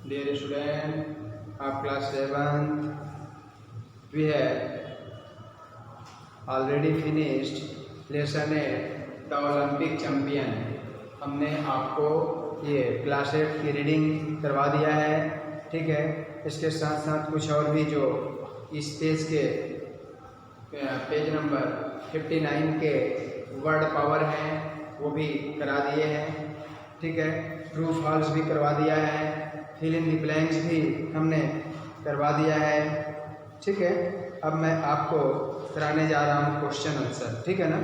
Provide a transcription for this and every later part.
Dear student of class 7, we have already finished lesson 8 the Olympic champion. हमने आपको ये class 8 की reading करवा दिया है, ठीक है। इसके साथ साथ कुछ और भी जो इस पेज के पेज नंबर 59 के वर्ड पावर हैं वो भी करा दिए हैं, ठीक है। ट्रू फॉल्स भी करवा दिया है, फिल इन द ब्लैंक्स भी हमने करवा दिया है, ठीक है। अब मैं आपको कराने जा रहा हूँ क्वेश्चन आंसर, ठीक है ना।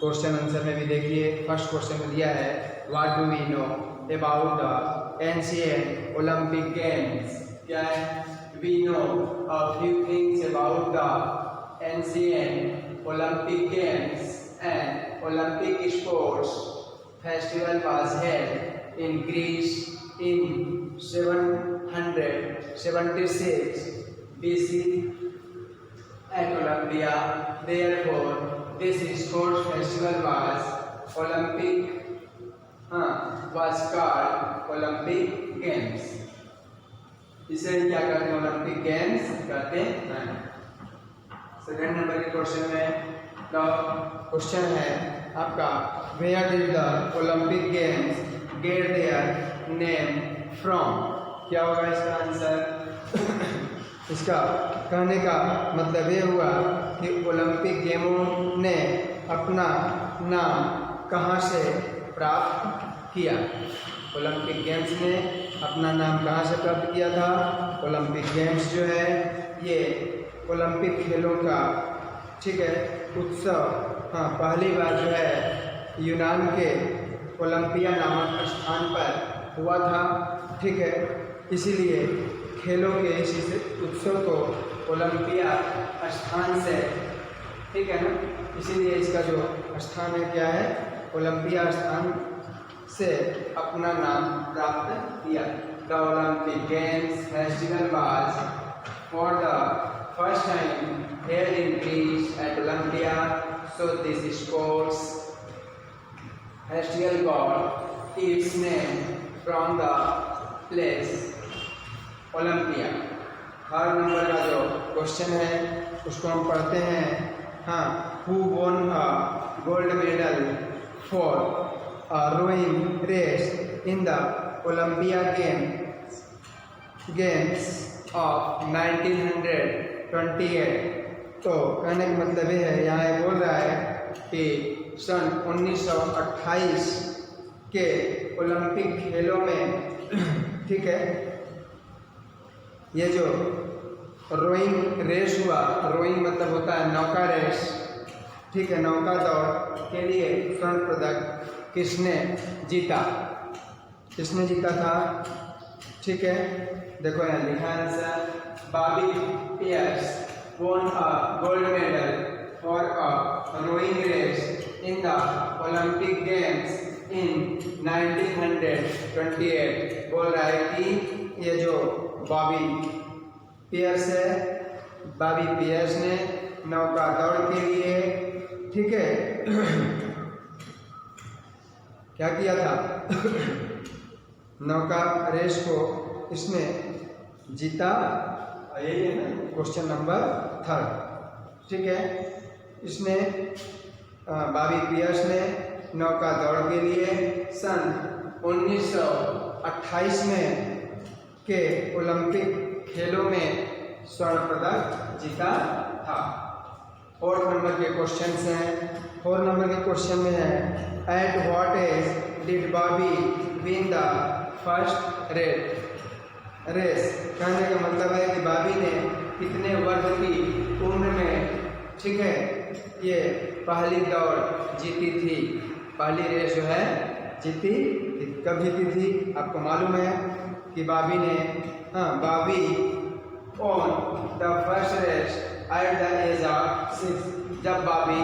क्वेश्चन आंसर में भी देखिए, फर्स्ट क्वेश्चन में दिया है what do we know about the ancient Olympic games. क्या है? We know a few things about the ancient Olympic games and Olympic sports festival was held in Greece in 776 BC at Olympia. Therefore, this sports festival was called Olympic Games. इसे क्या कहते हैं? Olympic games कहते हैं। Second number के question में question है आपका where did the Olympic games get their name from. क्या होगा इसका आंसर? इसका कहने का मतलब ये हुआ कि ओलंपिक गेमों ने अपना नाम कहाँ से प्राप्त किया। ओलंपिक गेम्स ने अपना नाम कहाँ से प्राप्त किया था? ओलंपिक गेम्स जो है ये ओलंपिक खेलों का, ठीक है, उत्सव पहली बार जो है यूनान के ओलंपिया नामक स्थान पर हुआ था, ठीक है। इसीलिए खेलों के इसी उत्सव को ओलंपिया स्थान से, ठीक है ना, इसीलिए इसका जो स्थान है क्या है? ओलंपिया स्थान से अपना नाम प्राप्त किया। The Olympic games festival was for the first time held in Greece at Olympia, so this sports festival got its name from the place Olympia. Third number का जो क्वेश्चन है उसको हम पढ़ते हैं। Who won a gold medal for a rowing race in the Olympia Games of 1928। तो कहने का मतलब ये है, यहाँ ये बोल रहा है कि सन 1928 के ओलंपिक खेलों में, ठीक है, ये जो रोइंग रेस हुआ, रोइंग मतलब होता है नौका रेस, ठीक है, नौका दौड़ के लिए स्वर्ण पदक किसने जीता? किसने जीता था? ठीक है, देखो यहाँ लिखा है answer. Bobby Pearce won a gold medal for a rowing race in the Olympic Games in 1928। बोल रहा है कि ये जो बॉबी पियर्स है, बॉबी पियर्स ने नौका दौड़ के लिए, ठीक है, क्या किया था? नौका रेस को इसने जीता। यही है ना क्वेश्चन नंबर थर्ड, ठीक है। इसने बॉबी पियर्स ने नौका दौड़ के लिए सन 1928 में के ओलंपिक खेलों में स्वर्ण पदक जीता था। फोर्थ नंबर के क्वेश्चन हैं। फोर्थ नंबर के क्वेश्चन में है at what age did Bobby win the first race. कहने का मतलब है कि बॉबी ने कितने वर्ष की उम्र में, ठीक है, ये पहली दौड़ जीती थी, पहली रेस जो है जीती थी। कब जीती थी? आपको मालूम है कि बॉबी ने Bobby on the first race at the age of 6। जब बॉबी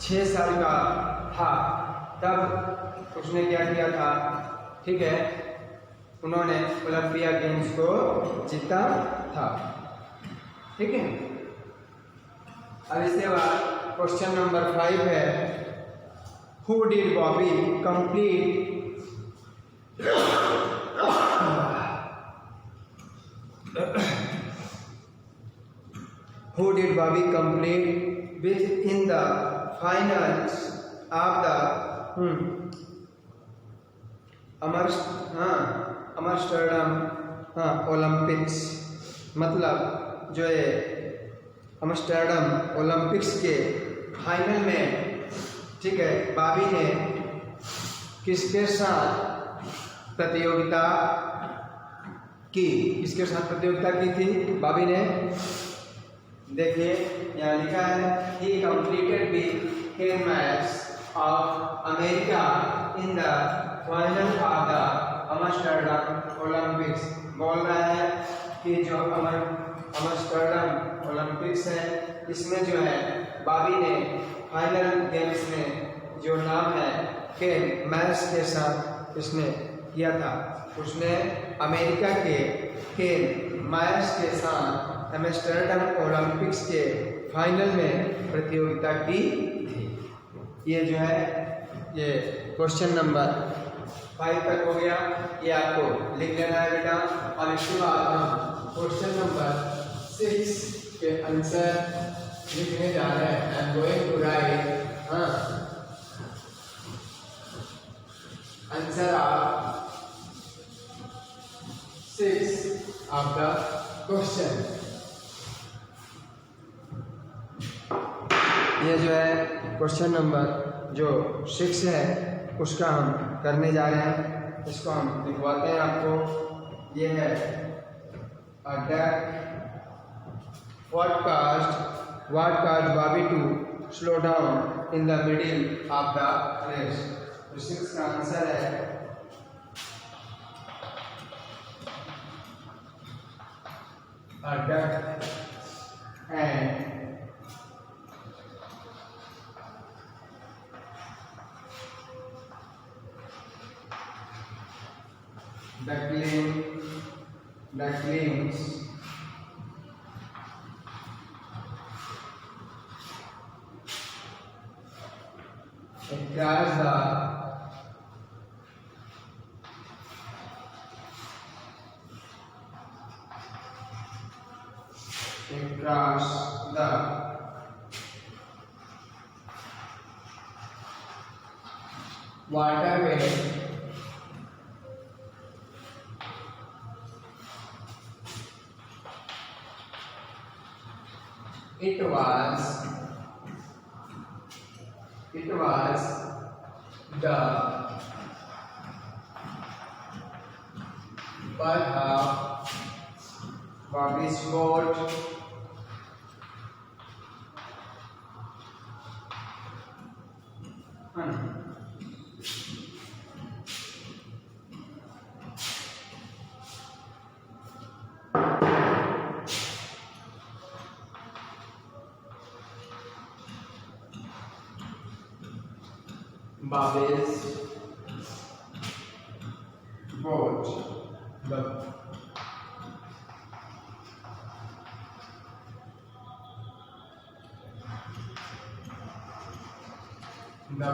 6 साल का था तब उसने क्या किया था? ठीक है, उन्होंने ओलंपिया गेम्स को जीता था, ठीक है। अब इसके बाद क्वेश्चन नंबर 5 है who did Bobby complete Who did Bobby compete with in the finals of the Amsterdam Olympics? मतलब जो है अमस्टरडम ओलंपिक्स के फाइनल में, ठीक है, बॉबी ने किसके साथ प्रतियोगिता की? किसके साथ प्रतियोगिता की थी बॉबी ने? देखिए यहाँ लिखा है he completed with 10 match of America in the final of the Amsterdam Olympics. बोल रहा है कि जो अमस्टरडम ओलंपिक्स है इसमें जो है बॉबी ने फाइनल गेम्स में जो नाम है खेल मैच के साथ इसने किया था, उसने अमेरिका के खेल मैच के साथ एम्स्टर्डम ओलंपिक्स के फाइनल में प्रतियोगिता की थी। ये जो है ये क्वेश्चन नंबर 5 तक हो गया, ये आपको लिख लेना है बेटा। और इसके बाद हम क्वेश्चन नंबर 6 के आंसर लिखने जा रहे हैं। I am going to write answer of 6 of the question. ये जो है क्वेश्चन नंबर जो 6 है उसका हम करने जा रहे हैं। इसको हम लिखवाते हैं आपको। ये है what caused Bobby to slow down in the middle of the race? तो 6 का आंसर है a duck and ducklings across the waterway it was the birth of Bobby's boat Bobby's boat. The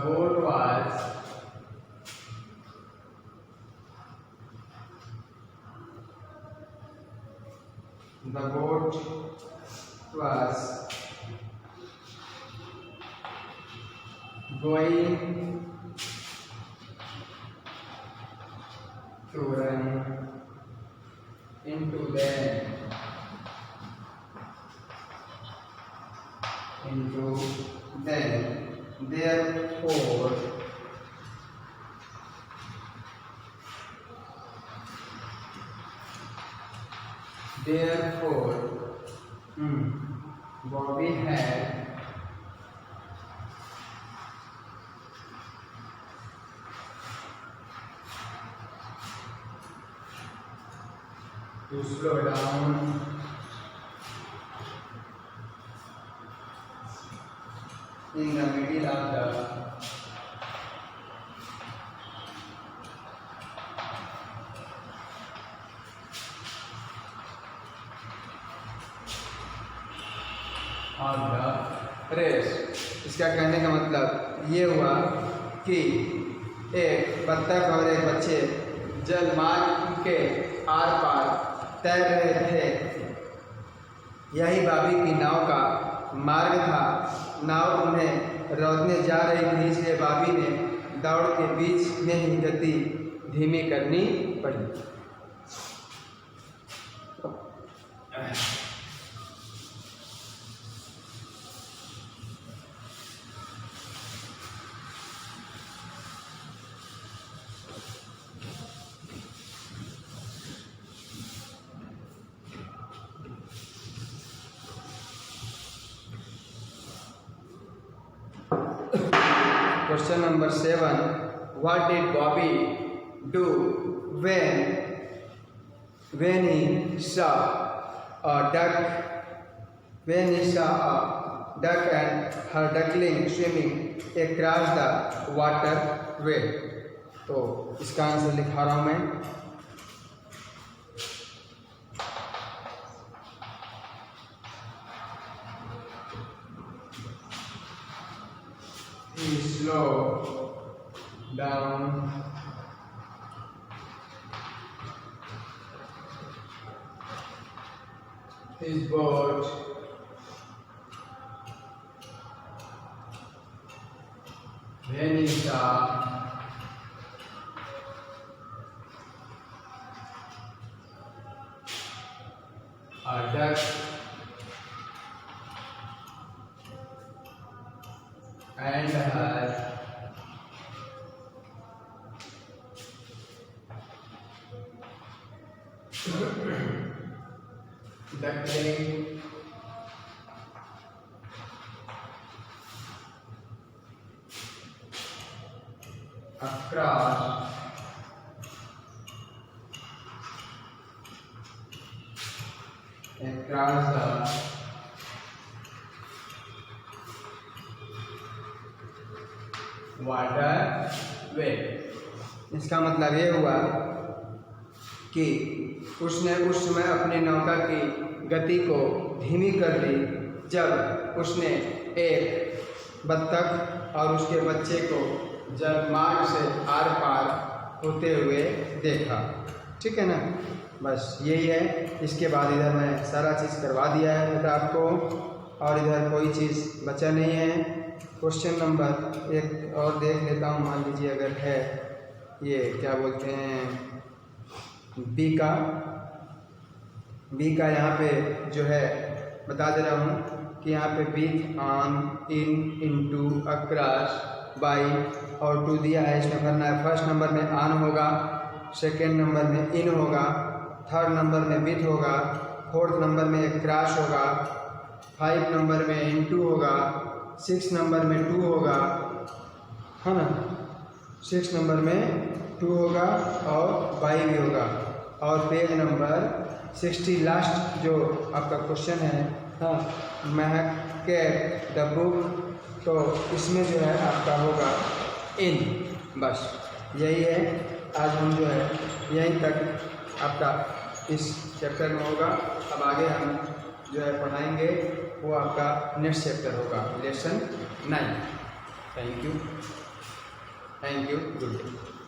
boat was going to run into them. Therefore, Bobby had to slow down in the middle of the race. इसका कहने का मतलब ये हुआ कि एक बत्तख और एक बच्चे जल मार्ग के आर पार तैर रहे थे, यही भाभी की नाव का मार्ग था। नाव उन्हें रोकने जा रही थी, इसलिए भाभी ने दौड़ के बीच में ही गति धीमी करनी पड़ी। Question number 7. What did Bobby do when he saw a duck and her duckling swimming across the waterway? तो इसका आंसर लिखा रहा हूं मैं। He slowed down his boat when he saw a duck and her duckling across the waterway। इसका मतलब ये हुआ कि उसने उस समय अपनी नौका की गति को धीमी कर दी जब उसने एक बत्तख और उसके बच्चे को जल मार्ग से आर पार होते हुए देखा। ठीक है ना, बस यही है। इसके बाद इधर मैं सारा चीज़ करवा दिया है बेटा आपको, और इधर कोई चीज़ बचा नहीं है। क्वेश्चन नंबर 1 और देख लेता हूँ। मान लीजिए अगर है ये क्या बोलते हैं बी का यहाँ पे जो है बता दे रहा हूँ कि यहाँ पे beneath on in into across by और टू दिया है, इसमें भरना है। फर्स्ट नंबर में ऑन होगा, सेकेंड नंबर में इन होगा, थर्ड नंबर में बीथ होगा, फोर्थ नंबर में क्रॉस होगा, 5 नंबर में इनटू होगा, 6 नंबर में 2 होगा, है ना, 6 नंबर में 2 होगा और बाई भी होगा। और पेज नंबर 60 लास्ट जो आपका क्वेश्चन है, हाँ, महक के द बुक, तो इसमें जो है आपका होगा इन। बस यही है। आज हम जो है यहीं तक आपका इस चैप्टर में होगा। अब आगे हम जो है पढ़ाएंगे वो आपका नेक्स्ट चैप्टर होगा, lesson 9। Thank you, good day.